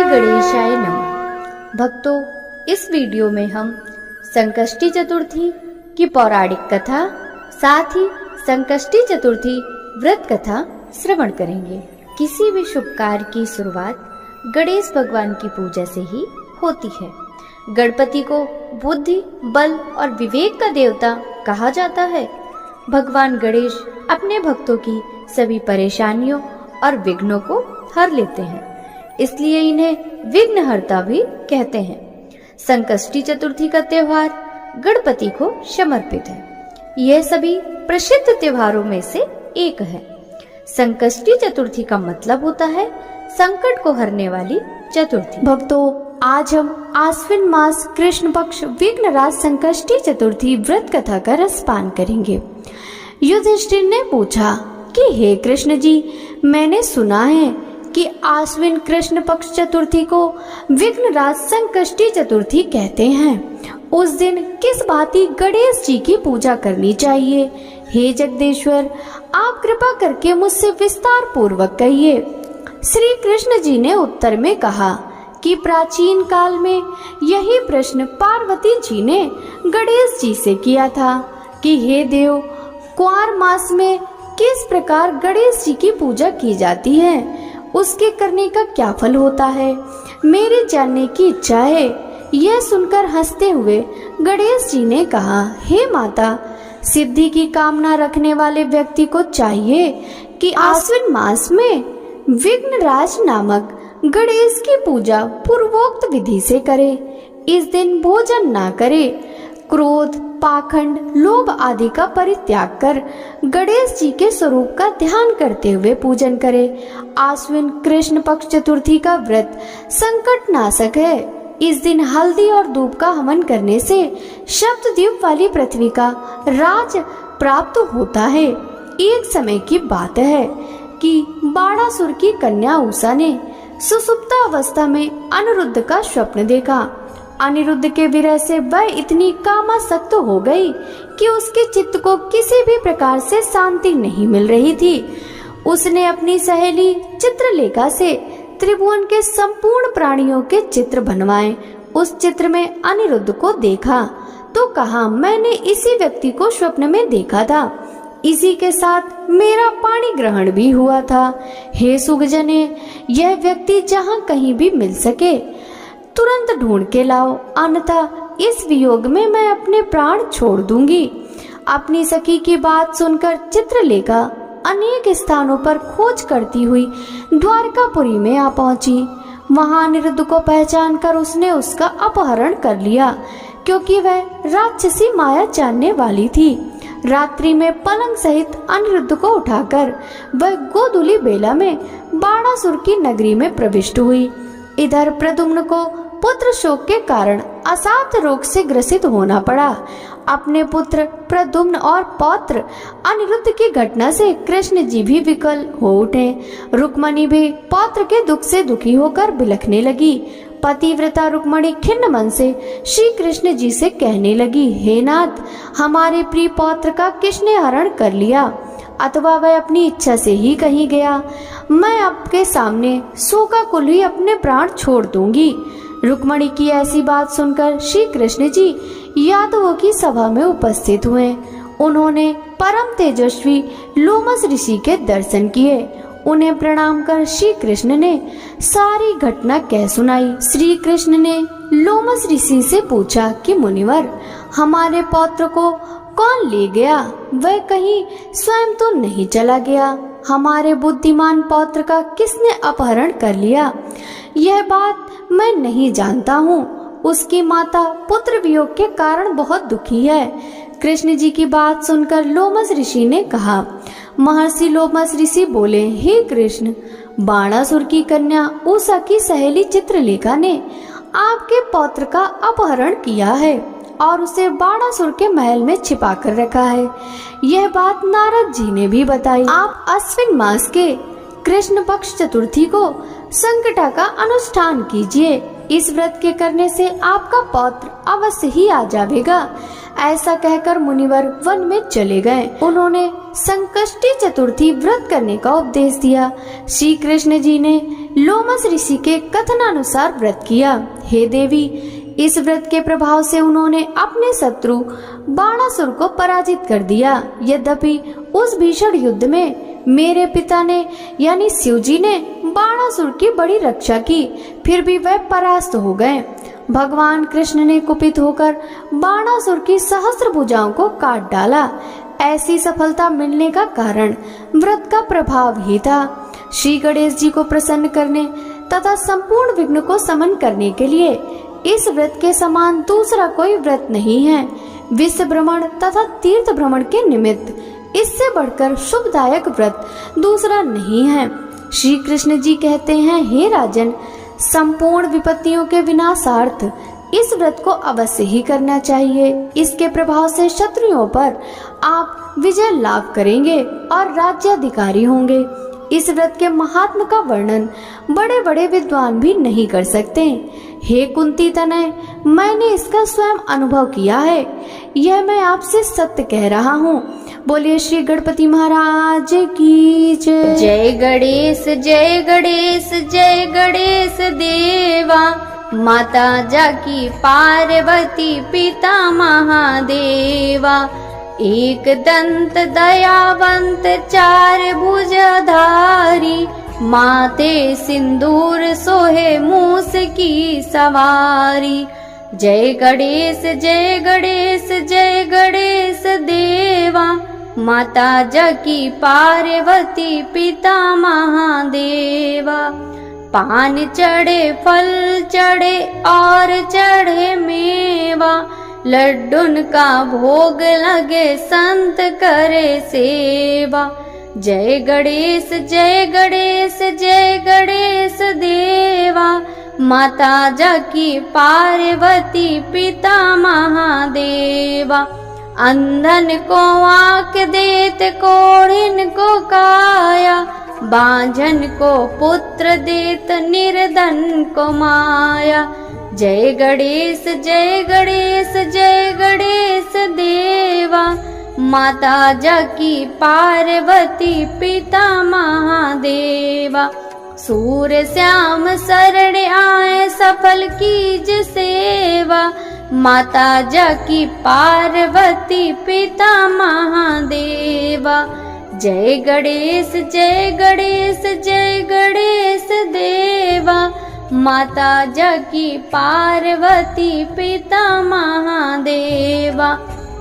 गणेशाय नमः। भक्तों, इस वीडियो में हम संकष्टी चतुर्थी की पौराणिक कथा साथ ही संकष्टी चतुर्थी व्रत कथा श्रवण करेंगे। किसी भी शुभ कार्य की शुरुआत गणेश भगवान की पूजा से ही होती है। गणपति को बुद्धि, बल और विवेक का देवता कहा जाता है। भगवान गणेश अपने भक्तों की सभी परेशानियों और विघ्नों को हर लेते हैं, इसलिए इन्हें विघ्नहर्ता भी कहते हैं। संकष्टी चतुर्थी का त्योहार गणपति को समर्पित है। यह सभी प्रसिद्ध त्योहारों में से एक है। संकष्टी चतुर्थी का मतलब होता है संकट को हरने वाली चतुर्थी। भक्तों, आज हम आश्विन मास कृष्ण पक्ष विघ्नराज संकष्टी चतुर्थी व्रत कथा का रसपान करेंगे। युधिष्ठिर ने पूछा कि हे कृष्ण जी, मैंने सुना है कि आश्विन कृष्ण पक्ष चतुर्थी को विघ्नराज संकष्टी चतुर्थी कहते हैं। उस दिन किस भांति गणेश जी की पूजा करनी चाहिए? हे जगदीश्वर, आप कृपा करके मुझसे विस्तार पूर्वक कहिए। श्री कृष्ण जी ने उत्तर में कहा कि प्राचीन काल में यही प्रश्न पार्वती जी ने गणेश जी से किया था कि हे देव, कुंवर मास में किस प्रकार गणेश जी की पूजा की जाती है, उसके करने का क्या फल होता है, मेरे जानने की इच्छा है। यह सुनकर हंसते हुए गणेश जी ने कहा, हे माता, सिद्धि की कामना रखने वाले व्यक्ति को चाहिए कि आश्विन मास में विघ्नराज नामक गणेश की पूजा पूर्वोक्त विधि से करे। इस दिन भोजन ना करे, क्रोध, पाखंड, लोभ आदि का परित्याग कर गणेश जी के स्वरूप का ध्यान करते हुए पूजन करे। आश्विन कृष्ण पक्ष चतुर्थी का व्रत संकट नाशक है। इस दिन हल्दी और दूब का हवन करने से सप्तद्वीप वाली पृथ्वी का राज प्राप्त होता है। एक समय की बात है कि बाणासुर की कन्या उषा ने सुसुप्ता अवस्था में अनिरुद्ध का स्वप्न देखा। अनिरुद्ध के विरह से वह इतनी कामासक्त हो गई कि उसके चित्त को किसी भी प्रकार से शांति नहीं मिल रही थी। उसने अपनी सहेली चित्रलेखा से त्रिभुवन के संपूर्ण प्राणियों के चित्र बनवाए। उस चित्र में अनिरुद्ध को देखा तो कहा, मैंने इसी व्यक्ति को स्वप्न में देखा था, इसी के साथ मेरा पाणी ग्रहण भी हुआ था। हे सुगजने, यह व्यक्ति जहाँ कहीं भी मिल सके तुरंत ढूंढ के लाओ, अन्यथा इस वियोग में मैं अपने प्राण छोड़ दूंगी। अपनी सखी की बात सुनकर चित्रलेखा अनेक स्थानों पर खोज करती हुई द्वारकापुरी में आ पहुंची। वहां अनिरुद्ध को पहचान कर उसने उसका अपहरण कर लिया, क्योंकि वह राक्षसी माया जानने वाली थी। रात्रि में पलंग सहित अनिरुद्ध को उठाकर वह गोधूली बेला में बाणासुर की नगरी में प्रविष्ट हुई। इधर प्रद्युम्न को पुत्र शोक के कारण असाध्य रोग से ग्रसित होना पड़ा। अपने पुत्र प्रद्युम्न और पौत्र अनिरुद्ध की घटना से कृष्ण जी भी विकल हो उठे। रुक्मणी भी पौत्र के दुख से दुखी होकर बिलखने लगी। पतिव्रता रुक्मणी खिन्न मन से श्री कृष्ण जी से कहने लगी, हे नाथ, हमारे प्रिय पौत्र का किसने हरण कर लिया, अथवा वह अपनी इच्छा से ही कहीं गया? मैं आपके सामने शोकाकुल ही अपने प्राण छोड़ दूंगी। रुक्मणी की ऐसी बात सुनकर श्री कृष्ण जी यादवों की सभा में उपस्थित हुए। उन्होंने परम तेजस्वी लोमस ऋषि के दर्शन किए। उन्हें प्रणाम कर श्री कृष्ण ने सारी घटना कह सुनाई। श्री कृष्ण ने लोमस ऋषि से पूछा कि मुनिवर, हमारे पौत्र को कौन ले गया? वह कहीं स्वयं तो नहीं चला गया? हमारे बुद्धिमान पौत्र का किसने अपहरण कर लिया? यह बात मैं नहीं जानता हूँ। उसकी माता पुत्र वियोग के कारण बहुत दुखी है। कृष्ण जी की बात सुनकर लोमस ऋषि ने कहा। महर्षि लोमस ऋषि बोले, हे कृष्ण, बाणासुर की कन्या उषा की सहेली चित्रलेखा ने आपके पौत्र का अपहरण किया है और उसे बाणासुर के महल में छिपा कर रखा है। यह बात नारद जी ने भी बताई। आप अश्विन मास के कृष्ण पक्ष चतुर्थी को संकटा का अनुष्ठान कीजिए। इस व्रत के करने से आपका पौत्र अवश्य ही आ जाएगा। ऐसा कहकर मुनिवर वन में चले गए। उन्होंने संकष्टी चतुर्थी व्रत करने का उपदेश दिया। श्री कृष्ण जी ने लोमस ऋषि के कथनानुसार व्रत किया। हे देवी, इस व्रत के प्रभाव से उन्होंने अपने शत्रु बाणासुर को पराजित कर दिया। यद्यपि उस भीषण युद्ध में मेरे पिता ने यानी शिव जी ने बाणासुर की बड़ी रक्षा की, फिर भी वह परास्त हो गए। भगवान कृष्ण ने कुपित होकर बाणासुर की सहस्त्र भुजाओं को काट डाला। ऐसी सफलता मिलने का कारण व्रत का प्रभाव ही था। श्री गणेश जी को प्रसन्न करने तथा संपूर्ण विघ्न को समन करने के लिए इस व्रत के समान दूसरा कोई व्रत नहीं है। विश्व भ्रमण तथा तीर्थ भ्रमण के निमित्त इससे बढ़कर शुभदायक व्रत दूसरा नहीं है। श्री कृष्ण जी कहते हैं, हे राजन, संपूर्ण विपत्तियों के विनाशार्थ इस व्रत को अवश्य ही करना चाहिए। इसके प्रभाव से शत्रुओं पर आप विजय लाभ करेंगे और राज्याधिकारी होंगे। इस व्रत के महात्म का वर्णन बड़े बड़े विद्वान भी नहीं कर सकते। हे कुंती तनय, मैंने इसका स्वयं अनुभव किया है। यह मैं आपसे सत्य कह रहा हूँ। बोलिए श्री गणपति महाराज की जय। जय गणेश जय गणेश जय गणेश देवा, माता जाकी पार्वती पिता महादेवा। एक दंत दयावंत चार भुजधारी, माथे सिंदूर सोहे मूस की सवारी। जय गणेश जय गणेश जय गणेश देवा, माता जाकी पार्वती पिता महादेवा। पान चढ़े फल चढ़े और चढ़े मेवा, लड्डून का भोग लगे संत करे सेवा। जय गणेश जय गणेश जय गणेश देवा, माता जाकी पार्वती पिता महादेवा। अंधन को आँख देत कोढ़िन को काया, बांझन को पुत्र देत निर्धन को माया। जय गणेश जय गणेश जय गणेश देवा, माता जाकी पार्वती पिता महादेवा। सूर्य श्याम शरण आए सफल कीज सेवा, माता जाकी पार्वती पिता महादेवा। जय गणेश जय गणेश जय गणेश देवा, माता जाकी पार्वती पिता महादेवा।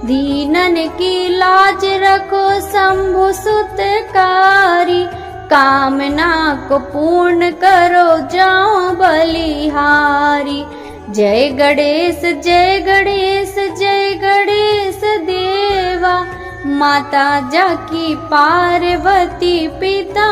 दीनन की लाज रखो शंभु सुतकारी, कामना को पूर्ण करो जाओ बलिहारी। जय गणेश जय गणेश जय गणेश देवा, माता जाकी पार्वती पिता